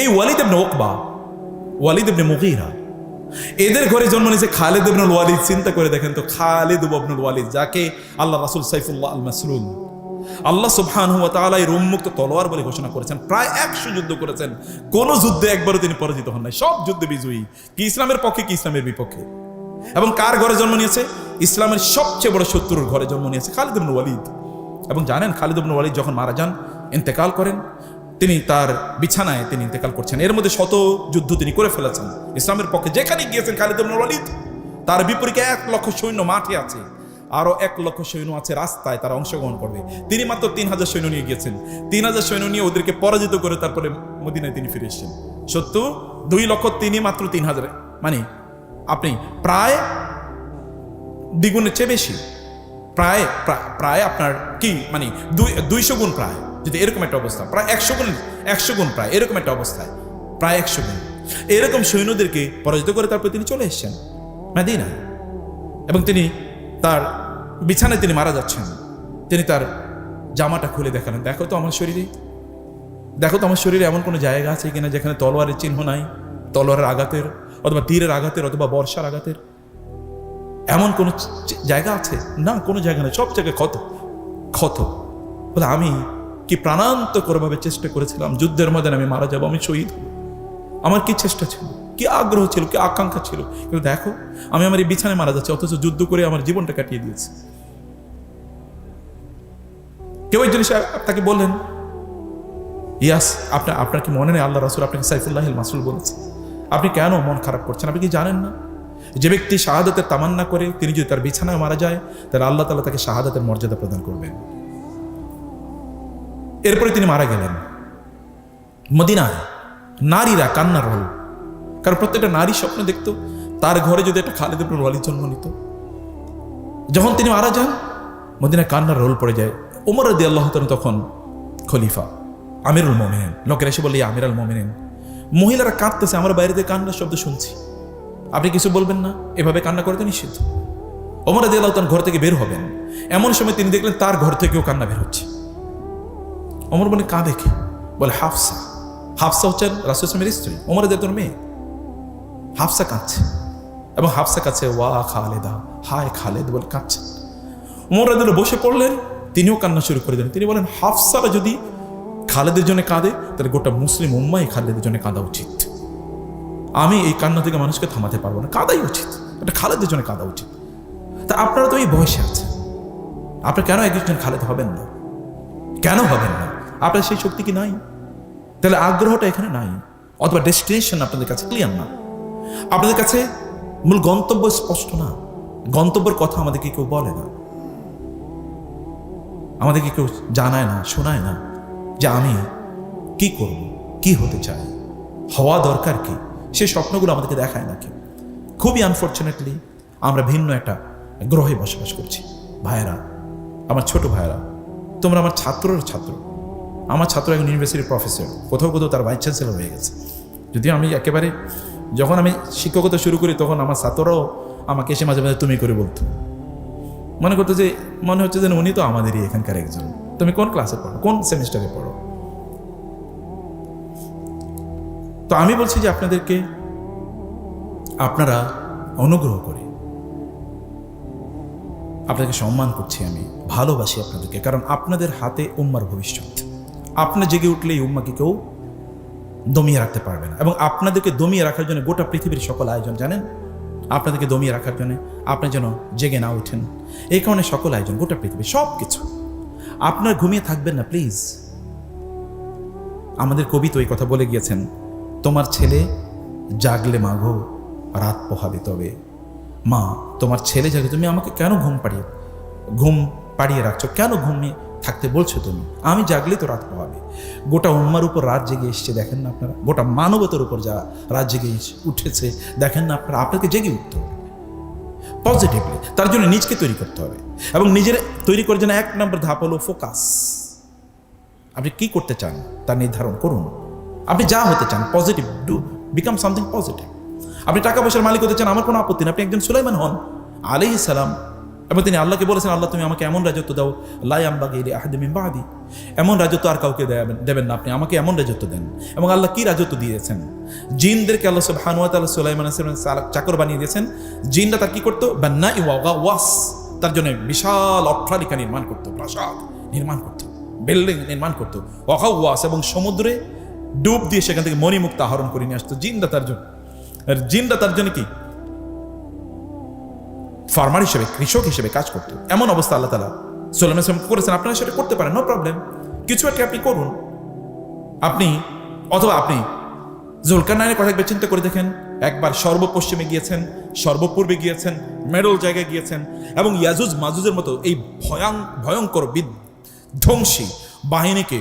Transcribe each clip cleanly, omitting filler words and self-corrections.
এই ওয়ালিদ ইবনে উকবা, ওয়ালিদ ইবনে মুগীরা, এদের ঘরে জন্ম নিয়েছে খালিদ ইবনুল ওয়ালিদ। চিন্তা করে দেখেন তো, খালিদ ইবনুল ওয়ালিদ, যাকে আল্লাহ রাসূল সাইফুল্লাহ আল মাসলুল, আল্লাহ সুবহানাহু ওয়া তাআলা এর উন্মুক্ত তলোয়ার বলে ঘোষণা করেছেন। প্রায় 100 যুদ্ধ করেছেন, কোন যুদ্ধে একবারও তিনি পরাজিত হন নাই, সব যুদ্ধে বিজয়ী। কি ইসলামের পক্ষে, কি ইসলামের বিপক্ষে। এবং কার ঘরে জন্ম নিয়েছে? ইসলামের সবচেয়ে বড় শত্রুর ঘরে জন্ম নিয়েছে খালিদ ইবনুল ওয়ালিদ। এবং জানেন, খালিদ ইবনুল ওয়ালিদ যখন মারা যান, ইন্তেকাল করেন, তিনি তার বিছানায় তিনি ইন্তেকাল করছেন। এর মধ্যে শত যুদ্ধ তিনি করে ফেলেছেন ইসলামের পক্ষে। যেখানে গিয়েছেন খালিদ ইবনুল ওয়ালিদ, তার বিপরীতে 1 লক্ষ সৈন্য মাঠে আছে, আরো 1 লক্ষ সৈন্য আছে রাস্তায়, তারা অংশগ্রহণ করবে। তিনি মাত্র 3000 সৈন্য নিয়ে গিয়েছেন। 3000 সৈন্য নিয়ে ওদেরকে পরাজিত করে তারপরে মদিনায় তিনি ফিরে এসেছেন। সত্য 2 লক্ষ, তিনি মাত্র 3000, মানে আপনি প্রায় দ্বিগুণের চেয়ে বেশি, প্রায় প্রায় আপনার কি মানে 200 গুণ, প্রায় যদি এরকম একটা অবস্থা, প্রায় 100 গুণ প্রায় এরকম একটা অবস্থায়, প্রায় 100 গুণ এরকম সৈন্যদেরকে পরাজিত করে তারপরে তিনি চলে এসেছেন মদিনায়। এবং তিনি তার বিছানায় তিনি মারা যাচ্ছেন, তিনি তার জামাটা খুলে দেখালেন, দেখো তো আমার শরীরে, দেখো তো আমার শরীরে এমন কোনো জায়গা আছে কিনা যেখানে তলোয়ারের চিহ্ন নাই, তলোয়ারের আঘাতের অথবা তীরের আঘাতের অথবা বর্ষার আঘাতের এমন কোন জায়গা আছে? না, কোনো জায়গা নেই, সব জায়গায় ক্ষত ক্ষত। বলে আমি কি প্রাণান্তকরভাবে চেষ্টা করেছিলাম, যুদ্ধের ময়দানে আমি মারা যাবো, আমি শহীদ হব, আমার কি চেষ্টা ছিল, কি আগ্রহ ছিল, কি আকাঙ্ক্ষা ছিল। কিন্তু দেখো, আমি আমার এই বিছানায় মারা যাচ্ছি, অথচ যুদ্ধ করে আমার জীবনটা কাটিয়ে দিয়েছি। কেউ একজন তাকে বললেন, ইয়াস, আপনার কি মনে নেই আল্লাহ রাসূল আপনাকে সাইফুল্লাহ আল মাসলুল বলেছে? আপনি কেন মন খারাপ করছেন? আপনি কি জানেন না যে ব্যক্তি শাহাদাতের তামান্না করে তিনি যদি তার বিছানায় মারা যায়, তাহলে আল্লাহ তাআলা তাকে শাহাদাতের মর্যাদা প্রদান করবেন। এরপরে তিনি মারা গেলেন। মদিনায় নারীরা কান্নার রোল, কারণ প্রত্যেকটা নারী স্বপ্ন দেখতো তার ঘরে যদি একটা খালিদ ইবনুল ওয়ালিদ জন্ম নিত। যখন তিনি মারা যান, মদিনায় কান্নার রোল পড়ে যায়। ওমর রাদিয়াল্লাহু তাআলা তখন খলিফা, আমিরুল মুমিনিন। লোকেরা এসে বলে, আমিরুল মুমিনিন, মহিলারা কাঁদতেছে, আমরা বাইরে থেকে কান্নার শব্দ শুনছি, আপনি কিছু বলবেন না? এভাবে কান্না করে তো নিষিদ্ধ। ওমর রাদিয়াল্লাহু তাআলা ঘর থেকে বের হবেন, এমন সময় তিনি দেখলেন তার ঘর থেকেও কান্না বের হচ্ছে। ওমর বলে, কাঁদে কে? বলে হাফসা। হাফসা হচ্ছেন রাসূল সাল্লাল্লাহু আলাইহি ওয়াসাল্লামের স্ত্রী, ওমর রাদিয়াল্লাহু তাআলার মেয়ে। হাফসা কাঁদছে এবং হাফসা কাছে ওয়া খালেদা, হায় খালেদ বলে কাঁদছে। ওমর রাদিয়াল্লাহু বসে পড়লেন, তিনিও কান্না শুরু করে দিলেন। তিনি বলেন, হাফসারা যদি খালেদের জন্য কাঁদে, তাহলে গোটা মুসলিম উম্মাই খালেদের জন্য কাঁদা উচিত। আমি এই কান্না থেকে মানুষকে থামাতে পারবো না, কাঁদাই উচিত, এটা খালেদের জন্য কাঁদা উচিত। তা আপনারা তো এই বয়সে আছেন, আপনারা কেন একজন খালেদ হবেন না? কেন হবেন না? আপনার সেই শক্তি কি নাই? তাহলে আগ্রহটা এখানে নাই, অথবা ডেস্টিনেশন আপনাদের কাছে ক্লিয়ার না, আপনাদের কাছে মূল গন্তব্য স্পষ্ট না। গন্তব্যের কথা আমাদেরকে কেউ বলে না, আমাদেরকে কেউ জানায় না, শোনায় না যে আমি কি করব, কি হতে চাই, হওয়া দরকার কি, সে স্বপ্নগুলো আমাদেরকে দেখায় না কেউ। খুবই আনফর্চুনেটলি আমরা ভিন্ন একটা গ্রহে বসবাস করছি। ভাইয়েরা, আমার ছোট ভাইয়েরা, তোমরা আমার ছাত্রের ছাত্র। আমার ছাত্র এখন ইউনিভার্সিটির প্রফেসর, কোথাও কোথাও তার ভাইস চ্যান্সেলর হয়ে গেছে। যদিও আমি একেবারে, যখন আমি শিক্ষকতা শুরু করি তখন আমার ছাত্ররাও আমাকে এসে মাঝে মাঝে তুমি করে বলতো, মনে করতো যে মনে হচ্ছে যেন উনি তো আমাদেরই এখানকার একজন। তুমি কোন ক্লাসে পড়ো, কোন সেমিস্টারে পড়ো? তো আমি বলছি যে আপনাদেরকে, আপনারা অনুগ্রহ করে, আপনাকে সম্মান করছি, আমি ভালোবাসি আপনাদেরকে, কারণ আপনাদের হাতে উম্মার ভবিষ্যৎ। আপনি জেগে উঠলে এই উম্মাকে কেউ দমিয়ে রাখতে পারবে না। এবং আপনাদেরকে দমিয়ে রাখার জন্য গোটা পৃথিবীর সকল আয়োজন, জানেন, আপনাদেরকে দমিয়ে রাখার জন্য, আপনি যেন জেগে না ওঠেন, এই কারণে সকল আয়োজন, গোটা পৃথিবী সব কিছু। আপনার ঘুমিয়ে থাকবেন না প্লিজ। আমাদের কবি তো এই কথা বলে গিয়েছেন, তোমার ছেলে জাগলে মাগো রাত পোহাবে তবে। মা, তোমার ছেলে জাগে, তুমি আমাকে কেন ঘুম পাড়িয়ে রাখছো, কেন ঘুমিয়ে থাকতে বলছো তুমি? আমি জাগলে তো রাত পোহাবে। গোটা উম্মার উপর রাত জেগে এসছে, দেখেন না আপনারা? গোটা মানবতার উপর যা রাত জেগে উঠেছে, দেখেন না আপনারা? আপনাকে জেগে উঠতে হবে পজিটিভলি, তার জন্য নিজকে তৈরি করতে হবে। এবং নিজের তৈরি করার জন্য 1 নম্বর ধাপ হলো ফোকাস। আপনি কি করতে চান তা নির্ধারণ করুন। আপনি যা হতে চান, positive, do become something positive. আপনি টাকা পয়সার মালিক হতে চান, আমার কোনো আপত্তি নেই, আপনি একজন সুলাইমান হন আলাইহিস সালাম, এবং তিনি আল্লাহকে বলেছেন, আল্লাহ তুমি আমাকে এমন রাজত্ব দাও, লা ইয়ামবাগি লিআহাদিন মিন বাদি, এমন রাজত্ব আর কাউকে দেবেন না, আপনি আমাকে এমন রাজত্ব দেন। এবং আল্লাহ কি রাজত্ব দিয়েছেন? জিনদেরকে আল্লাহ সুবহানাহু ওয়া তাআলা সুলাইমান আলাইহিস সালাম চাকর বানিয়ে দিয়েছেন। জিনরা তার কি করতো? বান্নাই ওয়া গাওয়াস, তার জন্য বিশাল অট্টালিকা নির্মাণ করতো, প্রাসাদ নির্মাণ করতো, বিল্ডিং নির্মাণ করতো। ওয়া গাওয়াস, এবং সমুদ্রে ডুব দিয়ে সেখান থেকে মণিমুক্তা আহরণ করে নিয়ে আসতো জিনরা তার জন্য। আর জিনরা তার জন্য কি ফার্মার হিসেবে, কৃষক হিসেবে কাজ করতো। এমন অবস্থা আল্লাহ তাআলা সুলাইমান আলাইহিস করেছেন। আপনারা সেটা করতে পারেন, নো প্রবলেম, কিছু একটা আপনি করুন। আপনি অথবা আপনি জুলকারনাইনের কথা একবার চিন্তা করে দেখেন। একবার সর্বপশ্চিমে গিয়েছেন, সর্বপূর্বে গিয়েছেন, মেডল জায়গায় গিয়েছেন, এবং ইয়াজুজ মাজুজের মতো এই ভয়ঙ্কর বিধ্বংসী বাহিনীকে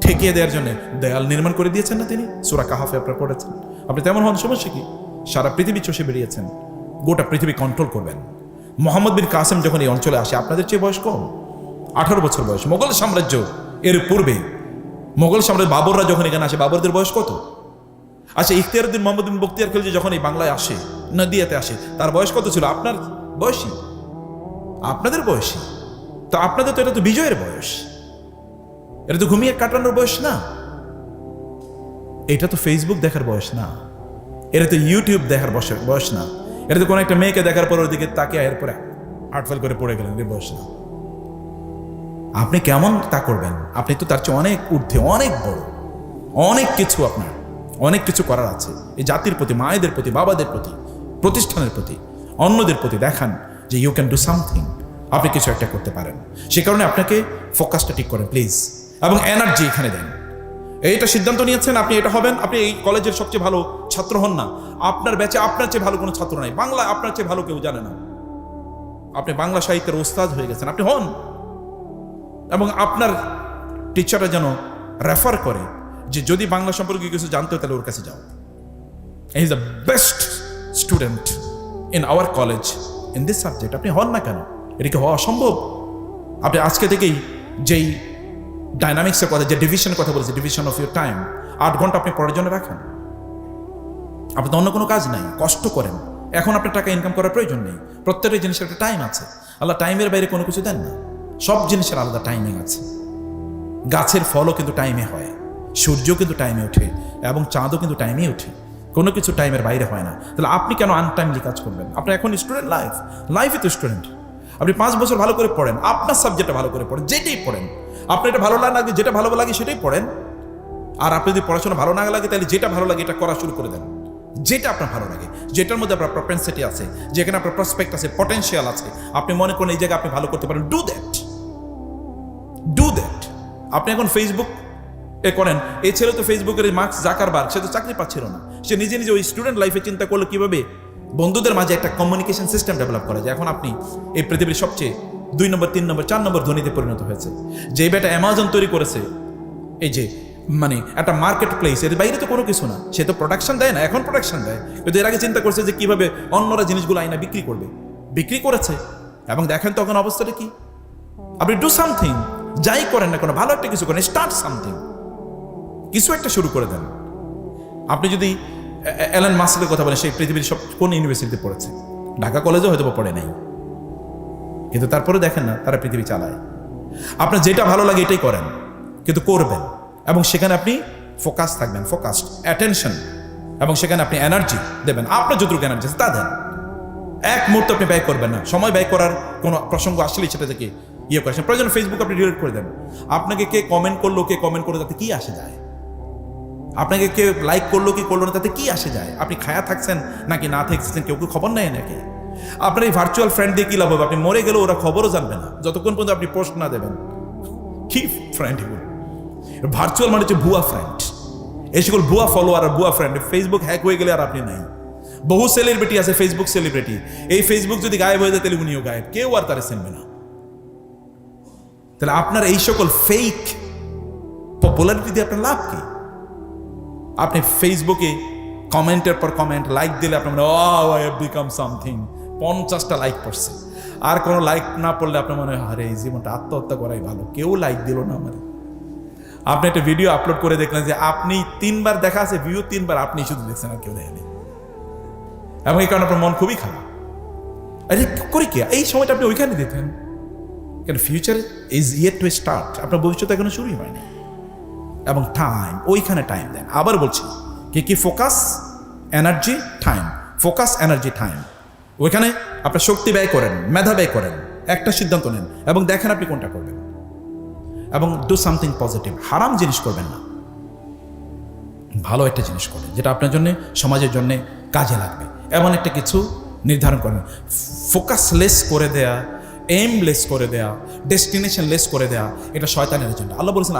ঠেকিয়ে দেওয়ার জন্য দেয়াল নির্মাণ করে দিয়েছেন না তিনি? সূরা কাহাফে আপনারা পড়েছেন। আপনি তেমন হন, সমস্যা কি? সারা পৃথিবী চষে বেরিয়েছেন, গোটা পৃথিবী কন্ট্রোল করবেন। মোহাম্মদ বিন কাসেম যখন এই অঞ্চলে আসে, আপনাদের চেয়ে বয়স কম, 18 বছর বয়স। মোগল সাম্রাজ্য এর পূর্বে, মোগল সাম্রাজ্য বাবররা যখন এখানে আসে, বাবরদের বয়স কত? আচ্ছা, ইখতিয়ারউদ্দিন মোহাম্মদ বিন বখতিয়ার খিলজি যখন এই বাংলায় আসে, নদিয়াতে আসে, তার বয়স কত ছিল? আপনার বয়সী, আপনাদের বয়সী। তো আপনাদের তো এটা তো বিজয়ের বয়স, এটা তো ঘুমিয়ে কাটানোর বয়স না, এটা তো ফেসবুক দেখার বয়স না, এটা তো ইউটিউব দেখার বয়স না, এটা তো কোনো একটা মেয়েকে দেখার পর ওদিকে তাকে এরপরে হার্টফেল করে পড়ে গেলেন, এর বয়স না। আপনি কেমন তা করবেন? আপনি তো তার চেয়ে অনেক ঊর্ধ্বে, অনেক বড়, অনেক কিছু, আপনার অনেক কিছু করার আছে। এই জাতির প্রতি, মায়েদের প্রতি, বাবাদের প্রতি, প্রতিষ্ঠানের প্রতি, অন্যদের প্রতি দেখান যে ইউ ক্যান ডু সামথিং, আপনি কিছু একটা করতে পারেন। সে কারণে আপনাকে ফোকাসটা ঠিক করেন প্লিজ, এবং এনার্জি এখানে দেন। এইটা সিদ্ধান্ত নিয়েছেন আপনি এটা হবেন, আপনি এই কলেজের সবচেয়ে ভালো ছাত্র হন না, আপনার ব্যাচে আপনার চেয়ে ভালো কোনো ছাত্র নাই, বাংলা আপনার চেয়ে ভালো কেউ জানে না, আপনি বাংলা সাহিত্যের ওস্তাদ হয়ে গেছেন, আপনি হন। এবং আপনার টিচাররা যেন রেফার করে যে যদি বাংলা সম্পর্কে কিছু জানতে হয় তাহলে ওর কাছে যাও, he is the best student in our college in this subject. আপনি হন না কেন? এটা কি হওয়া অসম্ভব? আপনি আজকে থেকেই যেই ডাইনামিক্সের কথা, যে ডিভিশনের কথা বলেছে, ডিভিশন অফ ইউর টাইম, 8 ঘন্টা আপনি পড়ার জন্য রাখেন। আপনি তো অন্য কোনো কাজ নাই, কষ্ট করেন। এখন আপনার টাকা ইনকাম করার প্রয়োজন নেই, প্রত্যেকটা জিনিসের একটা টাইম আছে। আল্লাহ টাইমের বাইরে কোনো কিছু দেন না, সব জিনিসের আলাদা টাইমিং আছে। গাছের ফলও কিন্তু টাইমে হয়, সূর্য কিন্তু টাইমে ওঠে, এবং চাঁদও কিন্তু টাইমে ওঠে, কোনো কিছু টাইমের বাইরে হয় না। তাহলে আপনি কেন আনটাইমলি কাজ করবেন? আপনি এখন স্টুডেন্ট, লাইফই তো স্টুডেন্ট। আপনি 5 বছর ভালো করে পড়েন, আপনার সাবজেক্টটা ভালো করে পড়েন, যেটাই পড়েন আপনার এটা ভালো লাগে, যেটা ভালো লাগে সেটাই পড়েন। আর আপনি যদি পড়াশোনা ভালো না লাগে, তাহলে যেটা ভালো লাগে এটা করা শুরু করে দেন, যেটা আপনার ভালো লাগে, যেটার মধ্যে আপনার প্রপেন্সিটি আছে, যেখানে আপনার প্রসপেক্ট আছে, পটেনশিয়াল আছে, আপনি মনে করেন এই জায়গায় আপনি ভালো করতে পারেন, ডু দ্যাট। আপনি এখন ফেসবুক করেন, এই ছেলে তো ফেসবুকের মার্ক জাকারবার্গ, সে তো চাকরি পাচ্ছিল না, সে নিজে নিজে ওই স্টুডেন্ট লাইফে চিন্তা করলো কিভাবে বন্ধুদের মাঝে একটা কমিউনিকেশন সিস্টেম ডেভেলপ করা যায়। এখন আপনি এই পৃথিবীর সবচেয়ে 2 নম্বর 3 নম্বর 4 নম্বর ধনীতে পরিণত হয়েছে। যে বেটা অ্যামাজন তৈরি করেছে, এই যে মানে একটা মার্কেট প্লেস, এর বাইরে তো কোনো কিছু না, সে তো প্রোডাকশন দেয় না, এখন প্রোডাকশন দেয়, কিন্তু এর আগে চিন্তা করছে যে কিভাবে অন্যরা জিনিসগুলো আইনা বিক্রি করবে, বিক্রি করেছে। এবং দেখেন তখন অবস্থাটা কি। আপনি ডু সামথিং, যাই করেন না কোনো, ভালো একটা কিছু করেন, স্টার্ট সামথিং, কিছু একটা শুরু করে দেন। আপনি যদি এলন মাস্কের কথা বলেন, সেই পৃথিবীর সব কোন ইউনিভার্সিটিতে পড়েছে? ঢাকা কলেজেও হয়তো পড়ে নাই, কিন্তু তারপরে দেখেন না তারা পৃথিবী চালায়। আপনার যেটা ভালো লাগে এটাই করেন, কিন্তু করবেন, এবং সেখানে আপনি ফোকাস থাকবেন, ফোকাসড অ্যাটেনশন, এবং সেখানে আপনি এনার্জি দেবেন, আপনার যতটুকু এনার্জি আছে তা দেন। এক মুহূর্ত আপনি ব্যয় করবেন না, সময় ব্যয় করার কোনো প্রসঙ্গ আসলেই সেটা থেকে ইয়ে করেছেন। প্রয়োজন ফেসবুক আপনি ডিলিট করে দেন। আপনাকে কে কমেন্ট করলো, কে কমেন্ট করলো, তাতে কি আসে যায়? আপনাকে কে লাইক করলো কি করলো না, তাতে কি আসে যায়? আপনি খায়া থাকছেন নাকি না থাকছেন, কেউ খবর নেয় নাকি? আপনার এই ভার্চুয়াল ফ্রেন্ড দিয়ে কি লাভ হবে? আপনি মরে গেলেও ওরা খবরও জানবে না যতক্ষণ পর্যন্ত আপনি পোস্ট না দেবেন। কি ফ্রেন্ড এগুলো? ভার্চুয়াল মানে হচ্ছে ভুয়া ফ্রেন্ড। এই সকল ভুয়া ফলোয়ার আর ভুয়া ফ্রেন্ড, ফেসবুক হ্যাক হয়ে গেলে আর আপনি নাই। বহু সেলিব্রিটি আছে ফেসবুক সেলিব্রিটি, এই ফেসবুক যদি গায়েব হয়ে যায় তাহলে উনিও গায়েব, কেউ আর তারা চিনবে না। তাহলে আপনার এই সকল ফেক পপুলারিটি দিয়ে আপনার লাভ কি? আপনি ফেসবুকে কমেন্টের পর কমেন্ট, লাইক দিলে আপনার মনে হয় আই হ্যাভ বিকাম সামথিং, 50টা লাইক পড়ছে। আর কোনো লাইক না পড়লে আপনার মনে হয় আরে এই জীবনটা আত্মহত্যা করাই ভালো, কেউ লাইক দিল না আমার। আপনি একটা ভিডিও আপলোড করে দেখলেন যে আপনি 3 বার দেখা আছে, ভিউ 3 বার, আপনি শুধু দেখছেন আর কেউ দেখেনি, এবং এই কারণে আপনার মন খুবই খারাপ। আরে করি কি, এই সময়টা আপনি ওইখানে দিতেন, কেন future is yet to start, আপনার ভবিষ্যৎ এখনো শুরুই হয়নি। এবং টাইম, ওইখানে টাইম দেন। আবার বলছি, কি focus, energy, time, focus, energy, time. ওইখানে আপনার শক্তি ব্যয় করেন, মেধা ব্যয় করেন, একটা সিদ্ধান্ত নেন এবং দেখেন আপনি কোনটা করবেন। এবং ডু সামথিং পজিটিভ, হারাম জিনিস করবেন না, ভালো একটা জিনিস করেন যেটা আপনার জন্য, সমাজের জন্য কাজে লাগবে, এমন একটা কিছু নির্ধারণ করেন। ফোকাস লেস করে দেয়া, এমলেস করে দেয়া, ডেস্টিনেশন লেস করে দেয়া, এটা শয়তানের এজেন্ডা। আল্লাহ বলেছেন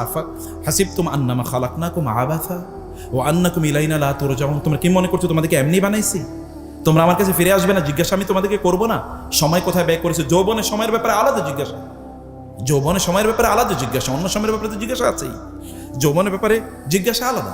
হাসিবতুম আন্নামা খালাকনাকুম আবাসা ওয়া আন্নাকুম ইলাইনা লা তুরজাউন, তোমরা কি মনে করছো তোমাদেরকে এমনি বানাইছি, তোমরা আমার কাছে ফিরে আসবে না, জিজ্ঞাসা আমি তোমাদেরকে করবো না? সময় কোথায় ব্যয় করেছে? যৌবনের সময়ের ব্যাপারে আলাদা জিজ্ঞাসা, যৌবনের সময়ের ব্যাপারে আলাদা জিজ্ঞাসা, অন্য সময়ের ব্যাপারে তো জিজ্ঞাসা আছেই, যৌবনের ব্যাপারে জিজ্ঞাসা আলাদা।